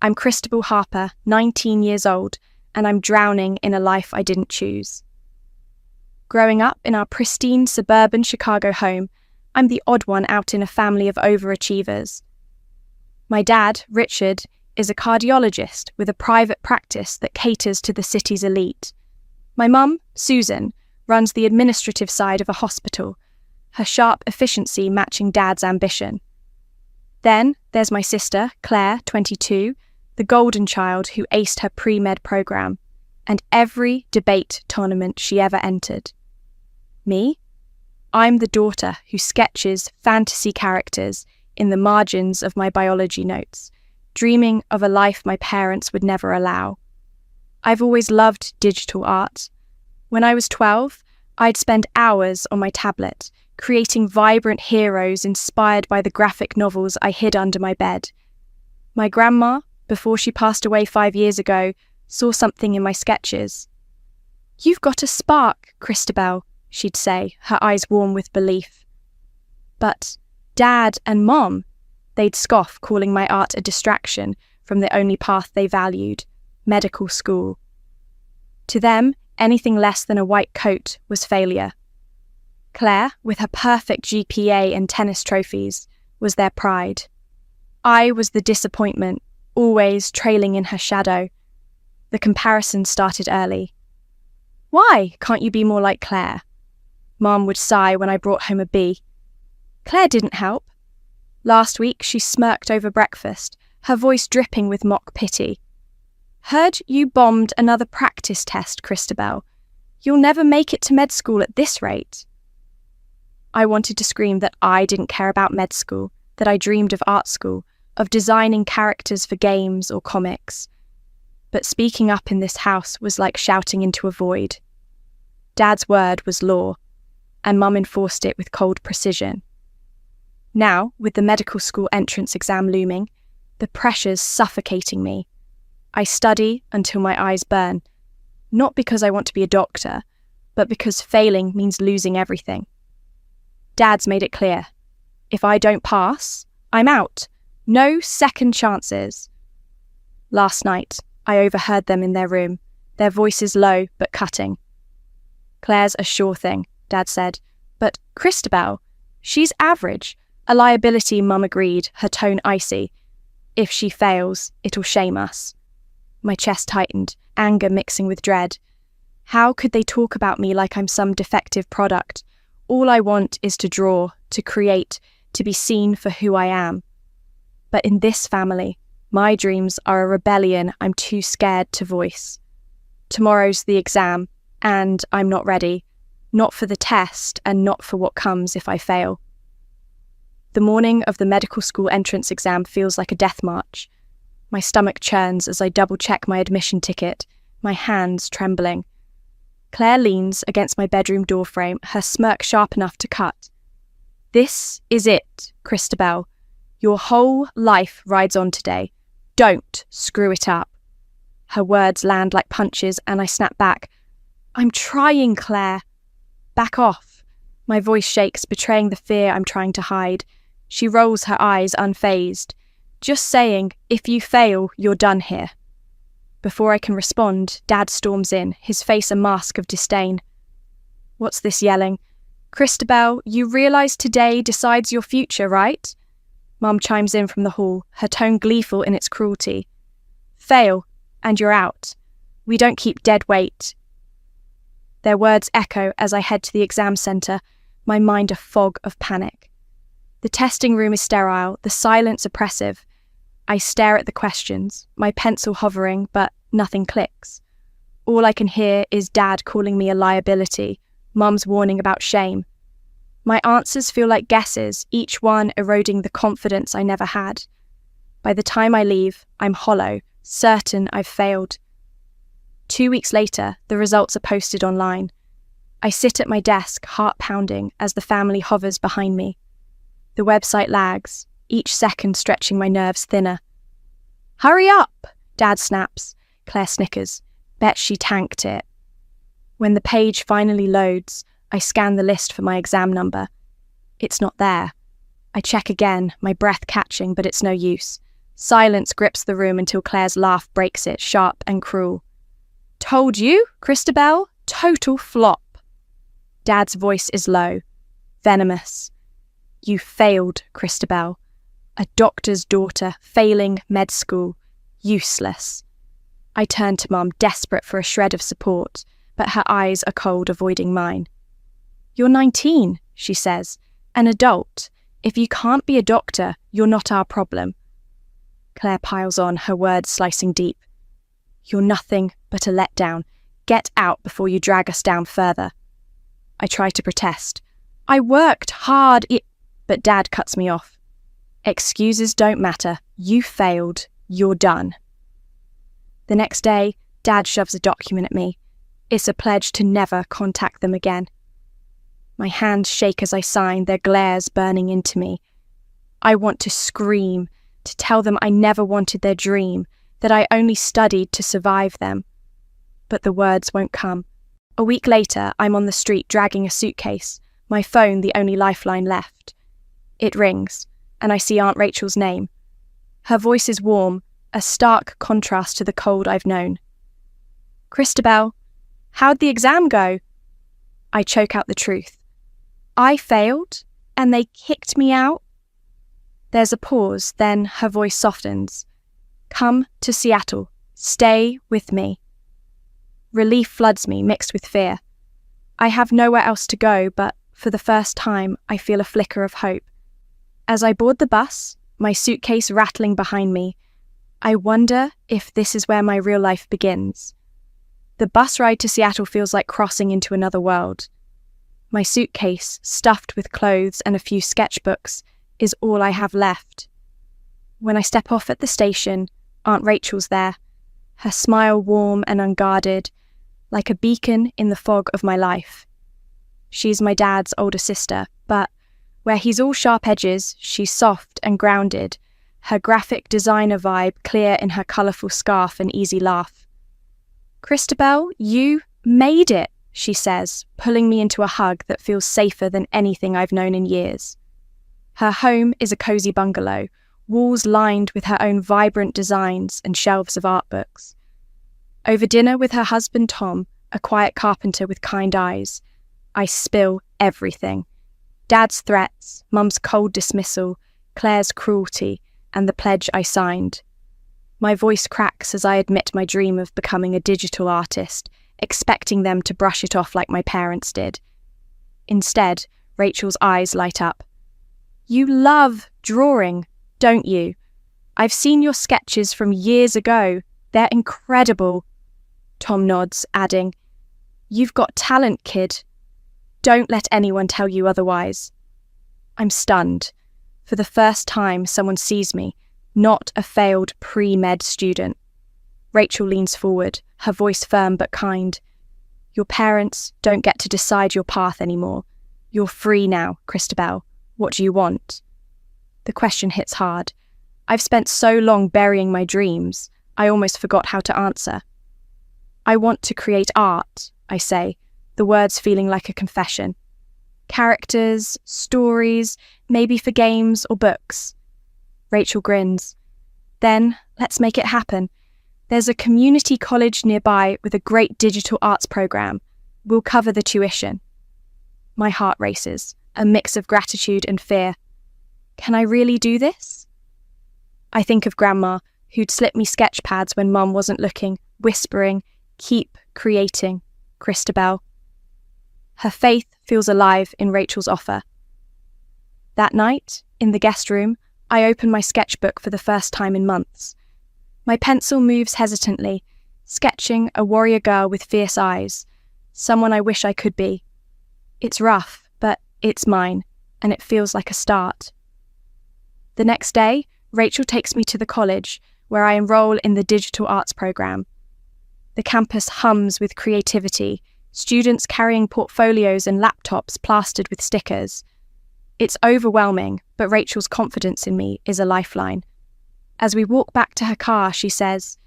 I'm Christabel Harper, 19 years old, and I'm drowning in a life I didn't choose. Growing up in our pristine suburban Chicago home, I'm the odd one out in a family of overachievers. My dad, Richard, is a cardiologist with a private practice that caters to the city's elite. My mum, Susan, runs the administrative side of a hospital, her sharp efficiency matching Dad's ambition. Then there's my sister, Claire, 22, the golden child who aced her pre-med program, and every debate tournament she ever entered. Me? I'm the daughter who sketches fantasy characters in the margins of my biology notes, dreaming of a life my parents would never allow. I've always loved digital art. When I was 12, I'd spend hours on my tablet, creating vibrant heroes inspired by the graphic novels I hid under my bed. My grandma, before she passed away 5 years ago, saw something in my sketches. "You've got a spark, Christabel," she'd say, her eyes warm with belief. But Dad and Mom, they'd scoff, calling my art a distraction from the only path they valued, medical school. To them, anything less than a white coat was failure. Claire, with her perfect GPA and tennis trophies, was their pride. I was the disappointment, always trailing in her shadow. The comparison started early. "Why can't you be more like Claire?" Mom would sigh when I brought home a B. Claire didn't help. Last week she smirked over breakfast, her voice dripping with mock pity. "Heard you bombed another practice test, Christabel. You'll never make it to med school at this rate." I wanted to scream that I didn't care about med school, that I dreamed of art school, of designing characters for games or comics. But speaking up in this house was like shouting into a void. Dad's word was law, and Mum enforced it with cold precision. Now, with the medical school entrance exam looming, the pressure's suffocating me. I study until my eyes burn, not because I want to be a doctor, but because failing means losing everything. Dad's made it clear. If I don't pass, I'm out. No second chances. Last night, I overheard them in their room, their voices low but cutting. "Claire's a sure thing," Dad said. "But Christabel, she's average." A liability, Mum agreed, her tone icy. "If she fails, it'll shame us." My chest tightened, anger mixing with dread. How could they talk about me like I'm some defective product? All I want is to draw, to create, to be seen for who I am. But in this family, my dreams are a rebellion I'm too scared to voice. Tomorrow's the exam, and I'm not ready. Not for the test, and not for what comes if I fail. The morning of the medical school entrance exam feels like a death march. My stomach churns as I double-check my admission ticket, my hands trembling. Claire leans against my bedroom doorframe, her smirk sharp enough to cut. "This is it, Christabel. Your whole life rides on today. Don't screw it up." Her words land like punches, and I snap back. "I'm trying, Claire." "Back off." My voice shakes, betraying the fear I'm trying to hide. She rolls her eyes, unfazed. "Just saying, if you fail, you're done here." Before I can respond, Dad storms in, his face a mask of disdain. "What's this yelling? Christabel, you realise today decides your future, right?" Mum chimes in from the hall, her tone gleeful in its cruelty. "Fail, and you're out. We don't keep dead weight." Their words echo as I head to the exam centre, my mind a fog of panic. The testing room is sterile, the silence oppressive. I stare at the questions, my pencil hovering, but nothing clicks. All I can hear is Dad calling me a liability, Mum's warning about shame. My answers feel like guesses, each one eroding the confidence I never had. By the time I leave, I'm hollow, certain I've failed. 2 weeks later, the results are posted online. I sit at my desk, heart pounding, as the family hovers behind me. The website lags, each second stretching my nerves thinner. "Hurry up!" Dad snaps. Claire snickers. Bet she tanked it. When the page finally loads, I scan the list for my exam number. It's not there. I check again, my breath catching, but it's no use. Silence grips the room until Claire's laugh breaks it, sharp and cruel. Told you, Christabel? Total flop. Dad's voice is low, venomous. You failed, Christabel. A doctor's daughter, failing med school. Useless. I turn to Mum, desperate for a shred of support, but her eyes are cold, avoiding mine. You're 19, she says. An adult. If you can't be a doctor, you're not our problem. Claire piles on, her words slicing deep. You're nothing but a letdown. Get out before you drag us down further. I try to protest. I worked hard, but Dad cuts me off. Excuses don't matter. You failed. You're done. The next day, Dad shoves a document at me. It's a pledge to never contact them again. My hands shake as I sign, their glares burning into me. I want to scream, to tell them I never wanted their dream, that I only studied to survive them. But the words won't come. A week later, I'm on the street dragging a suitcase, my phone the only lifeline left. It rings, and I see Aunt Rachel's name. Her voice is warm, a stark contrast to the cold I've known. Christabel, how'd the exam go? I choke out the truth. I failed, and they kicked me out? There's a pause, then her voice softens. Come to Seattle. Stay with me. Relief floods me, mixed with fear. I have nowhere else to go, but for the first time, I feel a flicker of hope. As I board the bus, my suitcase rattling behind me, I wonder if this is where my real life begins. The bus ride to Seattle feels like crossing into another world. My suitcase, stuffed with clothes and a few sketchbooks, is all I have left. When I step off at the station, Aunt Rachel's there, her smile warm and unguarded, like a beacon in the fog of my life. She's my dad's older sister, but where he's all sharp edges, she's soft and grounded, her graphic designer vibe clear in her colourful scarf and easy laugh. Christabel, you made it, she says, pulling me into a hug that feels safer than anything I've known in years. Her home is a cosy bungalow, walls lined with her own vibrant designs and shelves of art books. Over dinner with her husband Tom, a quiet carpenter with kind eyes, I spill everything. Dad's threats, Mum's cold dismissal, Claire's cruelty, and the pledge I signed. My voice cracks as I admit my dream of becoming a digital artist, expecting them to brush it off like my parents did. Instead, Rachel's eyes light up. You love drawing, don't you? I've seen your sketches from years ago. They're incredible. Tom nods, adding, You've got talent, kid. Don't let anyone tell you otherwise. I'm stunned. For the first time, someone sees me, not a failed pre-med student. Rachel leans forward, her voice firm but kind. Your parents don't get to decide your path anymore. You're free now, Christabel. What do you want? The question hits hard. I've spent so long burying my dreams, I almost forgot how to answer. I want to create art, I say, the words feeling like a confession. Characters, stories, maybe for games or books. Rachel grins. Then, let's make it happen. There's a community college nearby with a great digital arts program. We'll cover the tuition. My heart races, a mix of gratitude and fear. Can I really do this? I think of Grandma, who'd slip me sketch pads when Mum wasn't looking, whispering, Keep creating, Christabel. Her faith feels alive in Rachel's offer. That night, in the guest room, I open my sketchbook for the first time in months. My pencil moves hesitantly, sketching a warrior girl with fierce eyes, someone I wish I could be. It's rough, but it's mine, and it feels like a start. The next day, Rachel takes me to the college, where I enroll in the digital arts program. The campus hums with creativity, students carrying portfolios and laptops plastered with stickers. It's overwhelming, but Rachel's confidence in me is a lifeline. As we walk back to her car, she says,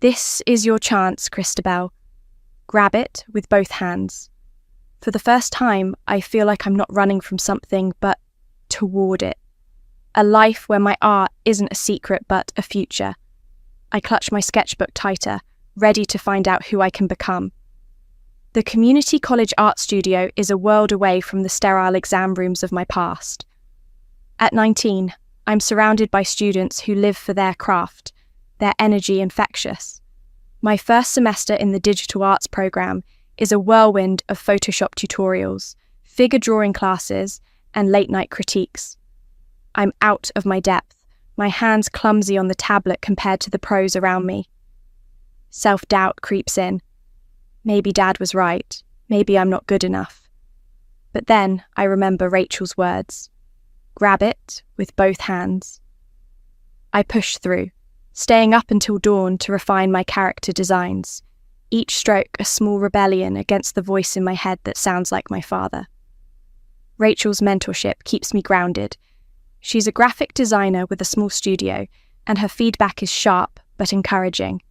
This is your chance, Christabel. Grab it with both hands. For the first time, I feel like I'm not running from something, but toward it. a life where my art isn't a secret but a future. I clutch my sketchbook tighter, ready to find out who I can become. The community college art studio is a world away from the sterile exam rooms of my past. At 19, I'm surrounded by students who live for their craft, their energy infectious. My first semester in the digital arts program is a whirlwind of Photoshop tutorials, figure drawing classes, and late-night critiques. I'm out of my depth, my hands clumsy on the tablet compared to the pros around me. Self-doubt creeps in. Maybe Dad was right. Maybe I'm not good enough. But then I remember Rachel's words. Grab it with both hands. I push through, staying up until dawn to refine my character designs, each stroke a small rebellion against the voice in my head that sounds like my father. Rachel's mentorship keeps me grounded. She's a graphic designer with a small studio, and her feedback is sharp but encouraging.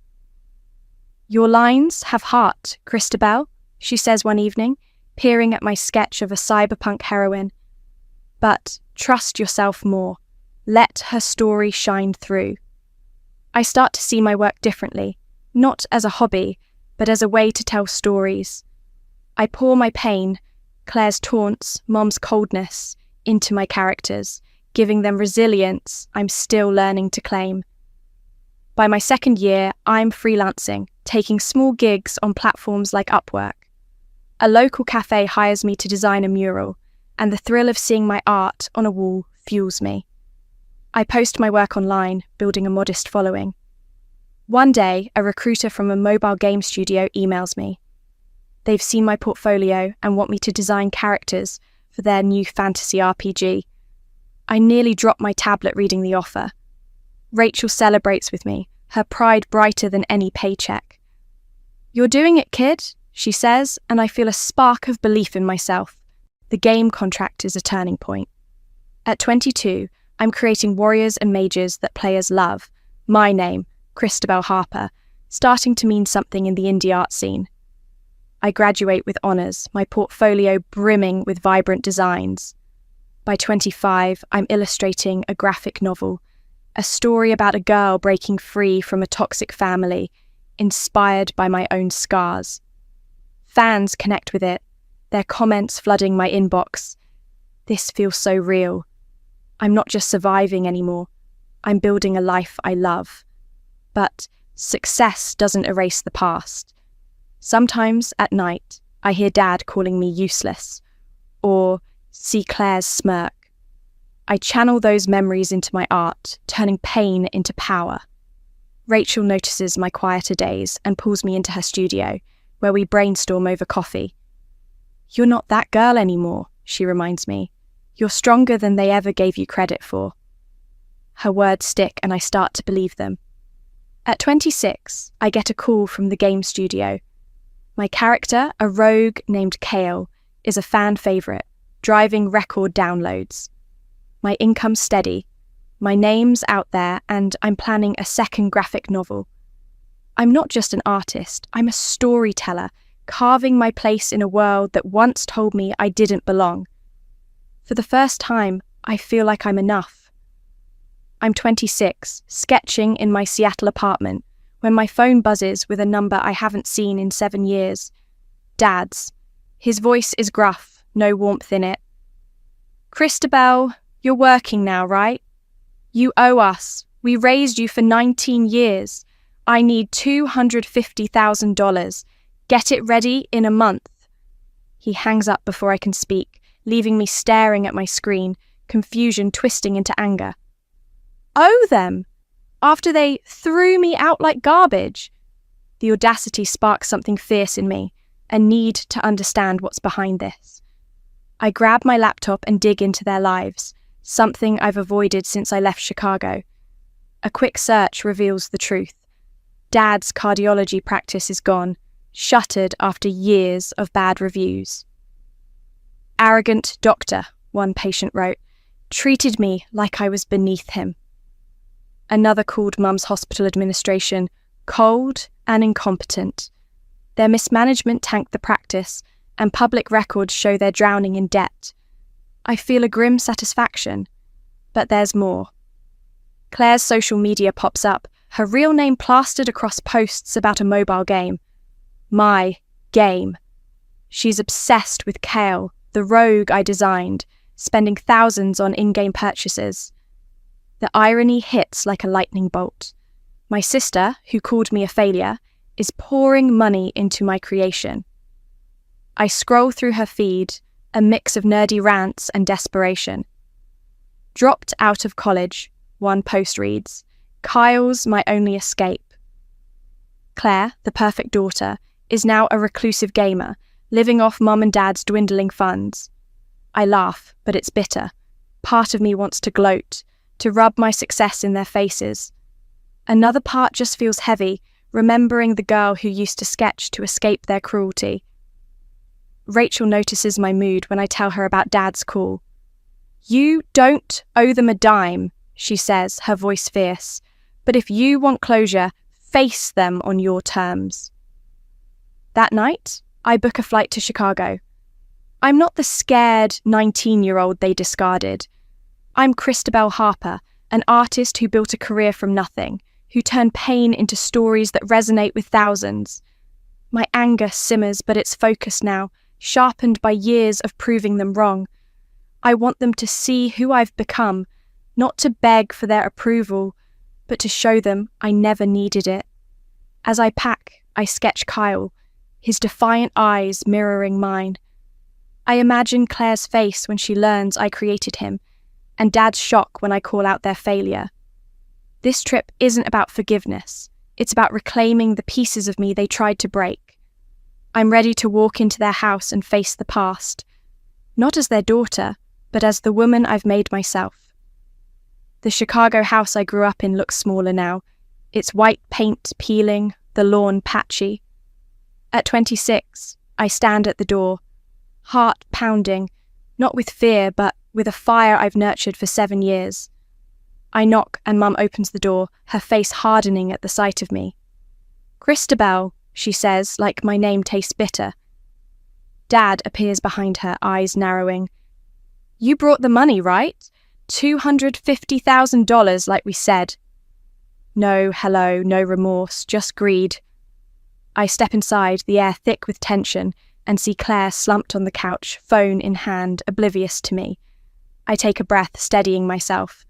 Your lines have heart, Christabel, she says one evening, peering at my sketch of a cyberpunk heroine. But trust yourself more. Let her story shine through. I start to see my work differently, not as a hobby, but as a way to tell stories. I pour my pain, Claire's taunts, Mom's coldness, into my characters, giving them resilience I'm still learning to claim. By my second year, I'm freelancing, taking small gigs on platforms like Upwork. A local cafe hires me to design a mural, and the thrill of seeing my art on a wall fuels me. I post my work online, building a modest following. One day, a recruiter from a mobile game studio emails me. They've seen my portfolio and want me to design characters for their new fantasy RPG. I nearly drop my tablet reading the offer. Rachel celebrates with me, her pride brighter than any paycheck. You're doing it, kid, she says, and I feel a spark of belief in myself. The game contract is a turning point. At 22, I'm creating warriors and mages that players love. My name, Christabel Harper, starting to mean something in the indie art scene. I graduate with honours, my portfolio brimming with vibrant designs. By 25, I'm illustrating a graphic novel, a story about a girl breaking free from a toxic family, inspired by my own scars. Fans connect with it, their comments flooding my inbox. This feels so real. I'm not just surviving anymore. I'm building a life I love. But success doesn't erase the past. Sometimes at night, I hear Dad calling me useless, or see Claire's smirk. I channel those memories into my art, turning pain into power. Rachel notices my quieter days and pulls me into her studio, where we brainstorm over coffee. You're not that girl anymore, she reminds me. You're stronger than they ever gave you credit for. Her words stick and I start to believe them. At 26, I get a call from the game studio. My character, a rogue named Kale, is a fan favourite, driving record downloads. My income's steady, my name's out there, and I'm planning a second graphic novel. I'm not just an artist, I'm a storyteller, carving my place in a world that once told me I didn't belong. For the first time, I feel like I'm enough. I'm 26, sketching in my Seattle apartment, when my phone buzzes with a number I haven't seen in 7 years. Dad's. His voice is gruff, no warmth in it. Christabel, you're working now, right? You owe us. We raised you for 19 years. I need $250,000. Get it ready in a month. He hangs up before I can speak, leaving me staring at my screen, confusion twisting into anger. Owe them? After they threw me out like garbage? The audacity sparks something fierce in me, a need to understand what's behind this. I grab my laptop and dig into their lives, something I've avoided since I left Chicago. A quick search reveals the truth. Dad's cardiology practice is gone, shuttered after years of bad reviews. Arrogant doctor, one patient wrote, treated me like I was beneath him. Another called Mum's hospital administration cold and incompetent. Their mismanagement tanked the practice, and public records show they're drowning in debt. I feel a grim satisfaction. But there's more. Claire's social media pops up, her real name plastered across posts about a mobile game. My game. She's obsessed with Kale, the rogue I designed, spending thousands on in-game purchases. The irony hits like a lightning bolt. My sister, who called me a failure, is pouring money into my creation. I scroll through her feed, a mix of nerdy rants and desperation. Dropped out of college, one post reads, Kyle's my only escape. Claire, the perfect daughter, is now a reclusive gamer, living off mum and dad's dwindling funds. I laugh, but it's bitter. Part of me wants to gloat, to rub my success in their faces. Another part just feels heavy, remembering the girl who used to sketch to escape their cruelty. Rachel notices my mood when I tell her about Dad's call. You don't owe them a dime, she says, her voice fierce. But if you want closure, face them on your terms. That night, I book a flight to Chicago. I'm not the scared 19-year-old they discarded. I'm Christabel Harper, an artist who built a career from nothing, who turned pain into stories that resonate with thousands. My anger simmers, but it's focused now, sharpened by years of proving them wrong. I want them to see who I've become, not to beg for their approval, but to show them I never needed it. As I pack, I sketch Kyle, his defiant eyes mirroring mine. I imagine Claire's face when she learns I created him, and Dad's shock when I call out their failure. This trip isn't about forgiveness. It's about reclaiming the pieces of me they tried to break. I'm ready to walk into their house and face the past, not as their daughter, but as the woman I've made myself. The Chicago house I grew up in looks smaller now, its white paint peeling, the lawn patchy. At 26, I stand at the door, heart pounding, not with fear, but with a fire I've nurtured for 7 years. I knock and Mum opens the door, her face hardening at the sight of me. Christabel, she says, like my name tastes bitter. Dad appears behind her, eyes narrowing. You brought the money, right? $250,000 like we said. No hello, no remorse, just greed. I step inside, the air thick with tension, and see Claire slumped on the couch, phone in hand, oblivious to me. I take a breath, steadying myself.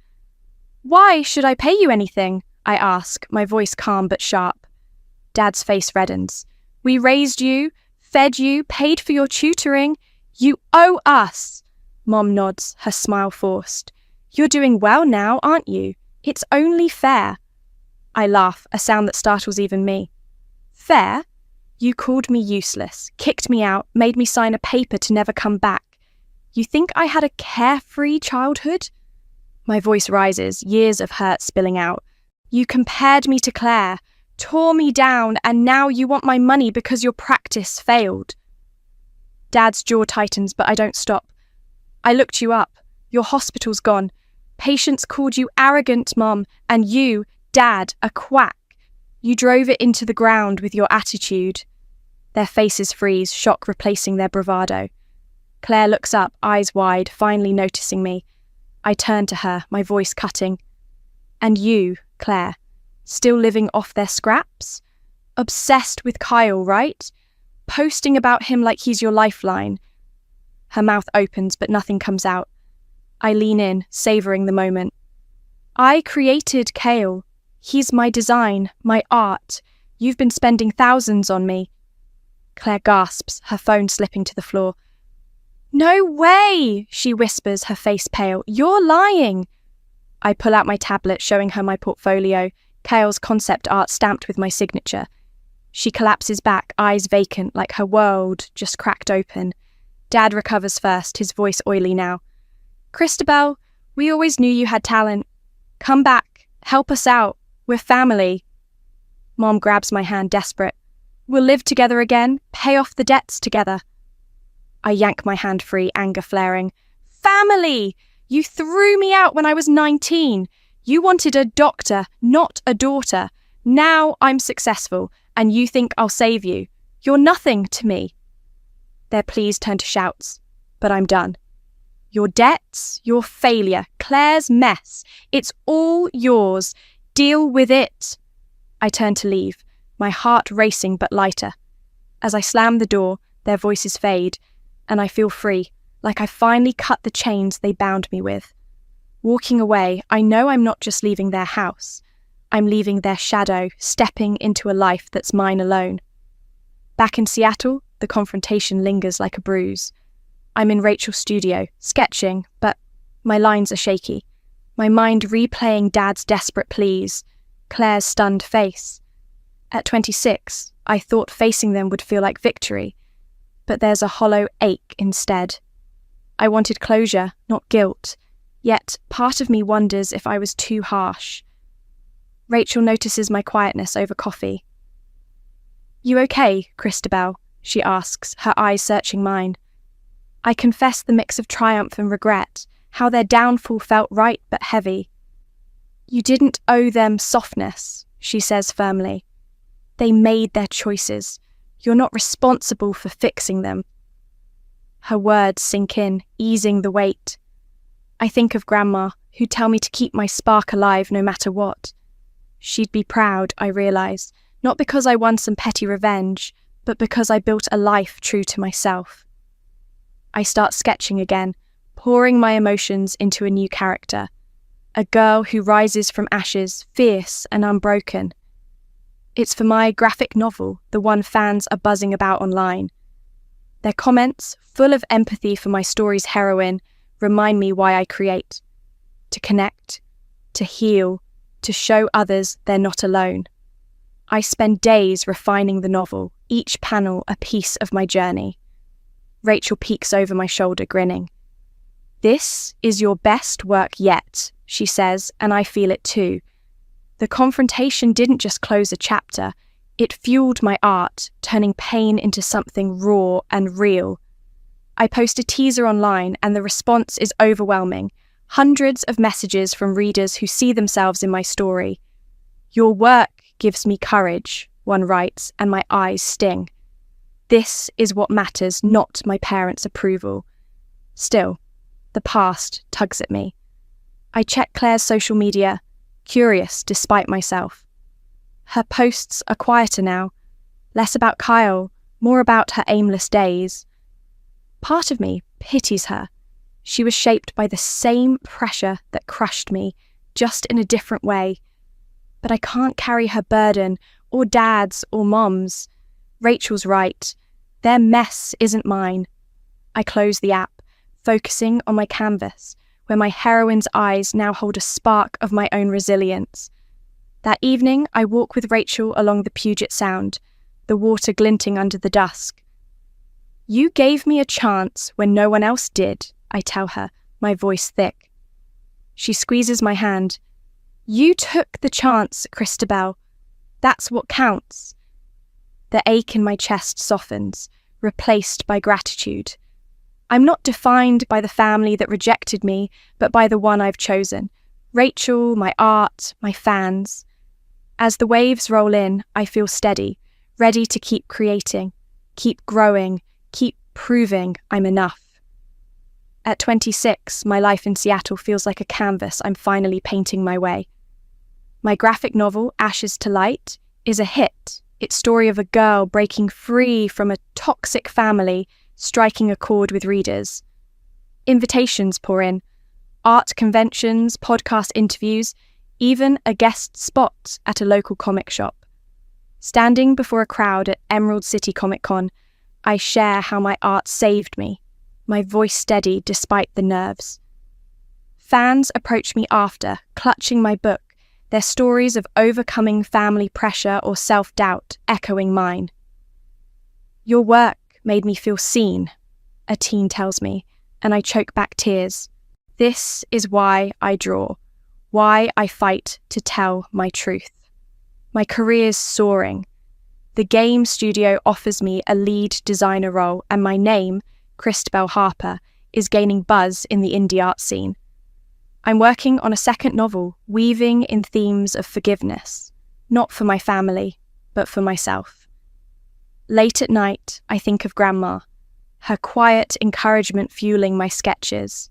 Why should I pay you anything? I ask, my voice calm but sharp. Dad's face reddens. We raised you, fed you, paid for your tutoring. You owe us. Mom nods, her smile forced. You're doing well now, aren't you? It's only fair. I laugh, a sound that startles even me. Fair? You called me useless, kicked me out, made me sign a paper to never come back. You think I had a carefree childhood? My voice rises, years of hurt spilling out. You compared me to Claire, tore me down, and now you want my money because your practice failed. Dad's jaw tightens, but I don't stop. I looked you up. Your hospital's gone. Patients called you arrogant, Mom, and you, Dad, a quack. You drove it into the ground with your attitude. Their faces freeze, shock replacing their bravado. Claire looks up, eyes wide, finally noticing me. I turn to her, my voice cutting. And you, Claire, still living off their scraps? Obsessed with Kyle, right? Posting about him like he's your lifeline. Her mouth opens, but nothing comes out. I lean in, savouring the moment. I created Kale. He's my design, my art. You've been spending thousands on me. Claire gasps, her phone slipping to the floor. No way, she whispers, her face pale. You're lying. I pull out my tablet, showing her my portfolio, Kale's concept art stamped with my signature. She collapses back, eyes vacant, like her world just cracked open. Dad recovers first, his voice oily now. Christabel, we always knew you had talent. Come back, help us out. We're family. Mom grabs my hand, desperate. We'll live together again, pay off the debts together. I yank my hand free, anger flaring. Family! You threw me out when I was 19. You wanted a doctor, not a daughter. Now I'm successful, and you think I'll save you. You're nothing to me. Their pleas turn to shouts, but I'm done. Your debts, your failure, Claire's mess. It's all yours. Deal with it. I turn to leave, my heart racing but lighter. As I slam the door, their voices fade, and I feel free, like I finally cut the chains they bound me with. Walking away, I know I'm not just leaving their house. I'm leaving their shadow, stepping into a life that's mine alone. Back in Seattle, the confrontation lingers like a bruise. I'm in Rachel's studio, sketching, but my lines are shaky. My mind replaying Dad's desperate pleas, Claire's stunned face. At 26, I thought facing them would feel like victory, but there's a hollow ache instead. I wanted closure, not guilt, yet part of me wonders if I was too harsh. Rachel notices my quietness over coffee. "You okay, Christabel?" she asks, her eyes searching mine. I confess the mix of triumph and regret, how their downfall felt right but heavy. "You didn't owe them softness," she says firmly. "They made their choices. You're not responsible for fixing them." Her words sink in, easing the weight. I think of Grandma, who'd tell me to keep my spark alive no matter what. She'd be proud, I realise, not because I won some petty revenge, but because I built a life true to myself. I start sketching again, pouring my emotions into a new character. A girl who rises from ashes, fierce and unbroken. It's for my graphic novel, the one fans are buzzing about online. Their comments, full of empathy for my story's heroine, remind me why I create. To connect, to heal, to show others they're not alone. I spend days refining the novel, each panel a piece of my journey. Rachel peeks over my shoulder, grinning. "This is your best work yet," she says, and I feel it too. The confrontation didn't just close a chapter, it fueled my art, turning pain into something raw and real. I post a teaser online and the response is overwhelming. Hundreds of messages from readers who see themselves in my story. "Your work gives me courage," one writes, and my eyes sting. This is what matters, not my parents' approval. Still, the past tugs at me. I check Claire's social media, curious despite myself. Her posts are quieter now, less about Kyle, more about her aimless days. Part of me pities her. She was shaped by the same pressure that crushed me, just in a different way. But I can't carry her burden, or Dad's, or Mom's. Rachel's right. Their mess isn't mine. I close the app, focusing on my canvas, where my heroine's eyes now hold a spark of my own resilience. That evening, I walk with Rachel along the Puget Sound, the water glinting under the dusk. "You gave me a chance when no one else did," I tell her, my voice thick. She squeezes my hand. "You took the chance, Christabel. That's what counts." The ache in my chest softens, replaced by gratitude. I'm not defined by the family that rejected me, but by the one I've chosen. Rachel, my art, my fans. As the waves roll in, I feel steady, ready to keep creating, keep growing, keep proving I'm enough. At 26, my life in Seattle feels like a canvas I'm finally painting my way. My graphic novel, Ashes to Light, is a hit. It's story of a girl breaking free from a toxic family, striking a chord with readers. Invitations pour in. Art conventions, podcast interviews, even a guest spot at a local comic shop. Standing before a crowd at Emerald City Comic Con, I share how my art saved me, my voice steady despite the nerves. Fans approach me after, clutching my book, their stories of overcoming family pressure or self-doubt echoing mine. "Your work made me feel seen," a teen tells me, and I choke back tears. This is why I draw, why I fight to tell my truth. My career's soaring. The game studio offers me a lead designer role, and my name, Christabel Harper, is gaining buzz in the indie art scene. I'm working on a second novel, weaving in themes of forgiveness, not for my family, but for myself. Late at night, I think of Grandma, her quiet encouragement fueling my sketches.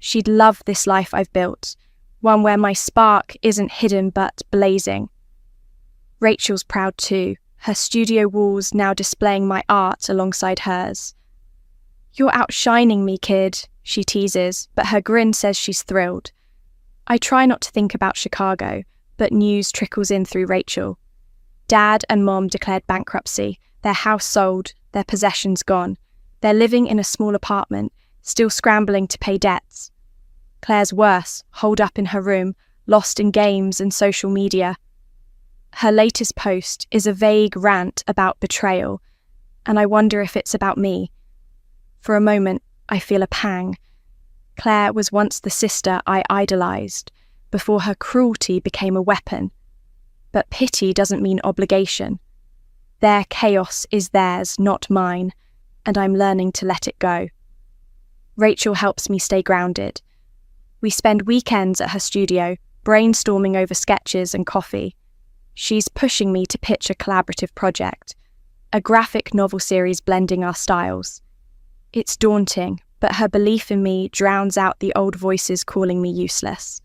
She'd love this life I've built, one where my spark isn't hidden but blazing. Rachel's proud too, her studio walls now displaying my art alongside hers. "You're outshining me, kid," she teases, but her grin says she's thrilled. I try not to think about Chicago, but news trickles in through Rachel. Dad and Mom declared bankruptcy, their house sold, their possessions gone. They're living in a small apartment, still scrambling to pay debts. Claire's worse, holed up in her room, lost in games and social media. Her latest post is a vague rant about betrayal, and I wonder if it's about me. For a moment, I feel a pang. Claire was once the sister I idolized, before her cruelty became a weapon. But pity doesn't mean obligation. Their chaos is theirs, not mine, and I'm learning to let it go. Rachel helps me stay grounded. We spend weekends at her studio, brainstorming over sketches and coffee. She's pushing me to pitch a collaborative project, a graphic novel series blending our styles. It's daunting, but her belief in me drowns out the old voices calling me useless.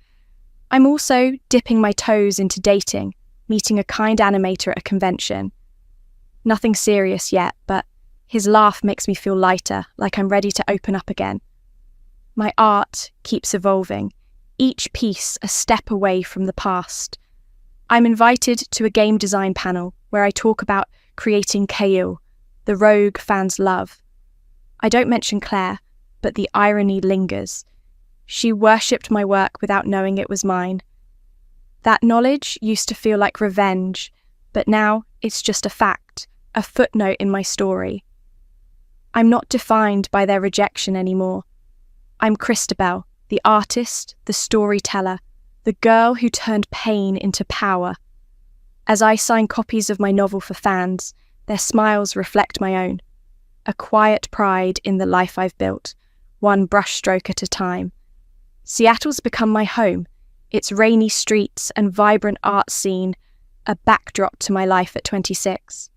I'm also dipping my toes into dating, meeting a kind animator at a convention. Nothing serious yet, but his laugh makes me feel lighter, like I'm ready to open up again. My art keeps evolving, each piece a step away from the past. I'm invited to a game design panel where I talk about creating Kail, the rogue fans love. I don't mention Claire, but the irony lingers. She worshipped my work without knowing it was mine. That knowledge used to feel like revenge, but now it's just a fact, a footnote in my story. I'm not defined by their rejection anymore. I'm Christabel, the artist, the storyteller, the girl who turned pain into power. As I sign copies of my novel for fans, their smiles reflect my own. A quiet pride in the life I've built, one brushstroke at a time. Seattle's become my home, its rainy streets and vibrant art scene, a backdrop to my life at 26.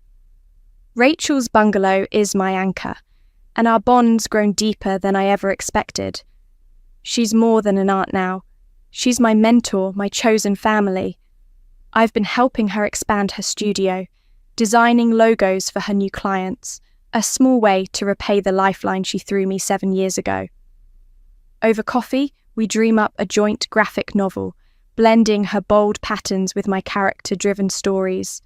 Rachel's bungalow is my anchor, and our bond's grown deeper than I ever expected. She's more than an aunt now. She's my mentor, my chosen family. I've been helping her expand her studio, designing logos for her new clients, a small way to repay the lifeline she threw me 7 years ago. Over coffee, we dream up a joint graphic novel, blending her bold patterns with my character-driven stories.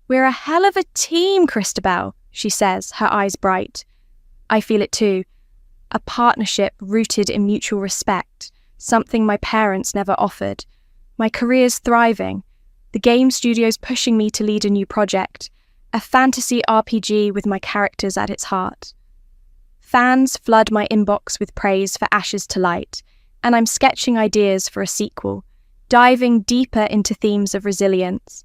"We're a hell of a team, Christabel," she says, her eyes bright. I feel it too. A partnership rooted in mutual respect, something my parents never offered. My career's thriving. The game studio's pushing me to lead a new project, a fantasy RPG with my characters at its heart. Fans flood my inbox with praise for Ashes to Light, and I'm sketching ideas for a sequel, diving deeper into themes of resilience.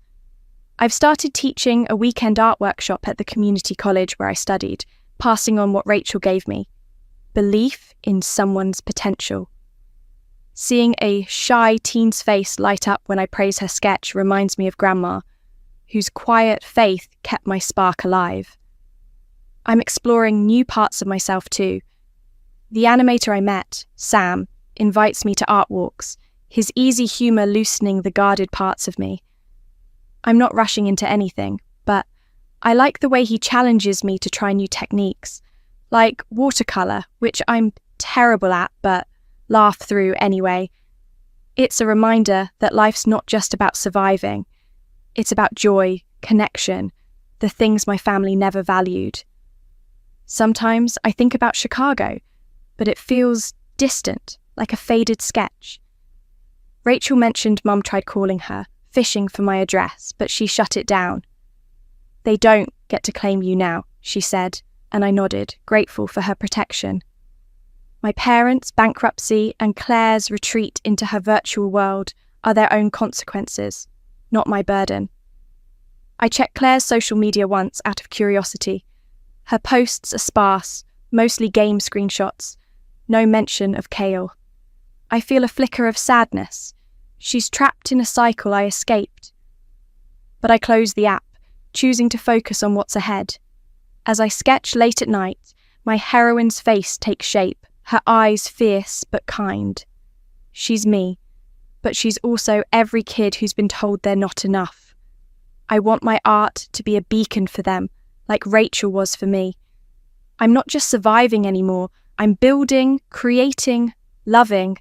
I've started teaching a weekend art workshop at the community college where I studied, passing on what Rachel gave me: belief in someone's potential. Seeing a shy teen's face light up when I praise her sketch reminds me of Grandma, whose quiet faith kept my spark alive. I'm exploring new parts of myself too. The animator I met, Sam, invites me to art walks, his easy humour loosening the guarded parts of me. I'm not rushing into anything, but I like the way he challenges me to try new techniques, like watercolour, which I'm terrible at but laugh through anyway. It's a reminder that life's not just about surviving. It's about joy, connection, the things my family never valued. Sometimes I think about Chicago, but it feels distant, like a faded sketch. Rachel mentioned Mum tried calling her, fishing for my address, but she shut it down. "They don't get to claim you now," she said, and I nodded, grateful for her protection. My parents' bankruptcy and Claire's retreat into her virtual world are their own consequences, not my burden. I checked Claire's social media once out of curiosity. Her posts are sparse, mostly game screenshots, no mention of Kail. I feel a flicker of sadness. She's trapped in a cycle I escaped. But I close the app, choosing to focus on what's ahead. As I sketch late at night, my heroine's face takes shape, her eyes fierce but kind. She's me, but she's also every kid who's been told they're not enough. I want my art to be a beacon for them, like Rachel was for me. I'm not just surviving anymore, I'm building, creating, loving.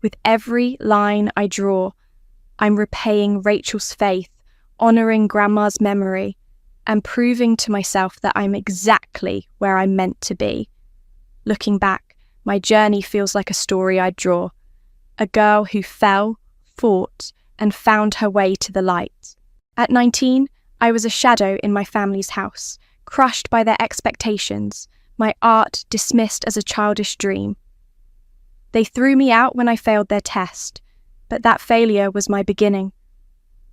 With every line I draw, I'm repaying Rachel's faith, honouring Grandma's memory, and proving to myself that I'm exactly where I'm meant to be. Looking back, my journey feels like a story I'd draw. A girl who fell, fought, and found her way to the light. At 19, I was a shadow in my family's house, crushed by their expectations, my art dismissed as a childish dream. They threw me out when I failed their test, but that failure was my beginning.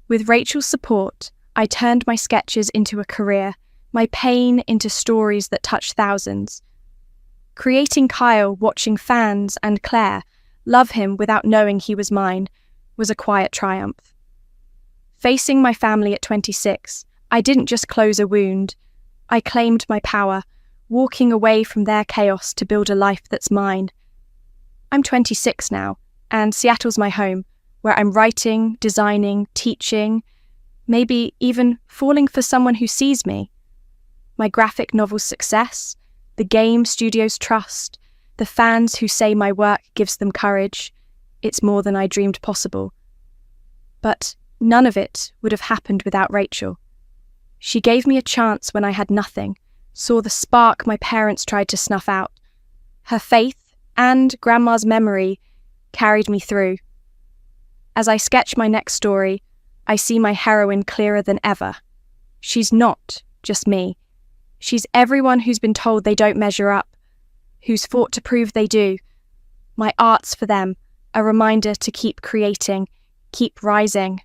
With Rachel's support, I turned my sketches into a career, my pain into stories that touch thousands. Creating Kyle, watching fans and Claire love him without knowing he was mine, was a quiet triumph. Facing my family at 26, I didn't just close a wound. I claimed my power, walking away from their chaos to build a life that's mine. I'm 26 now, and Seattle's my home, where I'm writing, designing, teaching, maybe even falling for someone who sees me. My graphic novel's success, the game studios trust, the fans who say my work gives them courage. It's more than I dreamed possible. But none of it would have happened without Rachel. She gave me a chance when I had nothing, saw the spark my parents tried to snuff out. Her faith and Grandma's memory carried me through. As I sketch my next story, I see my heroine clearer than ever. She's not just me. She's everyone who's been told they don't measure up, who's fought to prove they do. My art's for them, a reminder to keep creating, keep rising.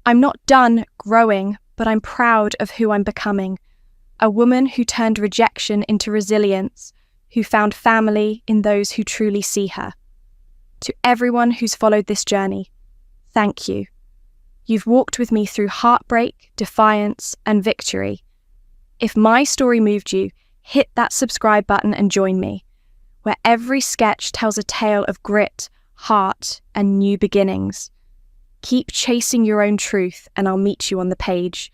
I'm not done growing, but I'm proud of who I'm becoming. A woman who turned rejection into resilience, who found family in those who truly see her. To everyone who's followed this journey, thank you. You've walked with me through heartbreak, defiance, and victory. If my story moved you, hit that subscribe button and join me, where every sketch tells a tale of grit, heart, and new beginnings. Keep chasing your own truth, and I'll meet you on the page.